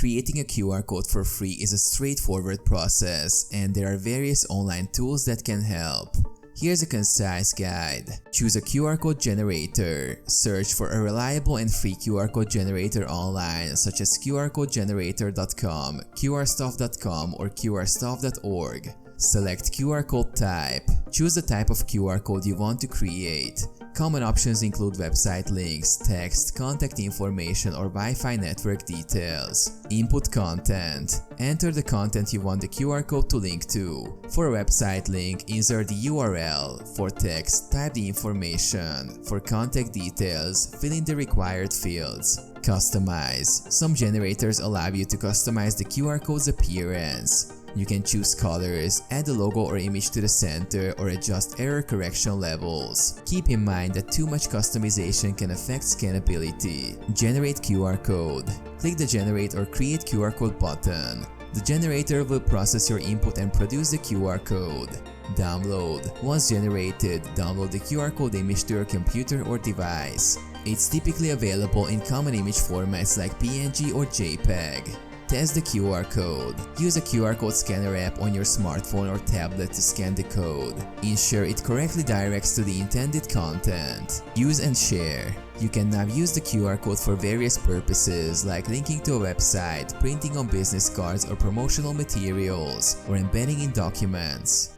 Creating a QR code for free is a straightforward process, and there are various online tools that can help. Here's a concise guide. Choose a QR code generator. Search for a reliable and free QR code generator online, such as qrcodegenerator.com, qrstuff.com, or qrstuff.org. Select QR code type. Choose the type of QR code you want to create. Common options include website links, text, contact information, or Wi-Fi network details. Input content. Enter the content you want the QR code to link to. For a website link, insert the URL. For text, type the information. For contact details, fill in the required fields. Customize. Some generators allow you to customize the QR code's appearance. You can choose colors, add a logo or image to the center, or adjust error correction levels. Keep in mind that too much customization can affect scannability. Generate QR code. Click the Generate or Create QR code button. The generator will process your input and produce the QR code. Download. Once generated, download the QR code image to your computer or device. It's typically available in common image formats like PNG or JPEG. Test the QR code. Use a QR code scanner app on your smartphone or tablet to scan the code. Ensure it correctly directs to the intended content. Use and share. You can now use the QR code for various purposes like linking to a website, printing on business cards or promotional materials, or embedding in documents.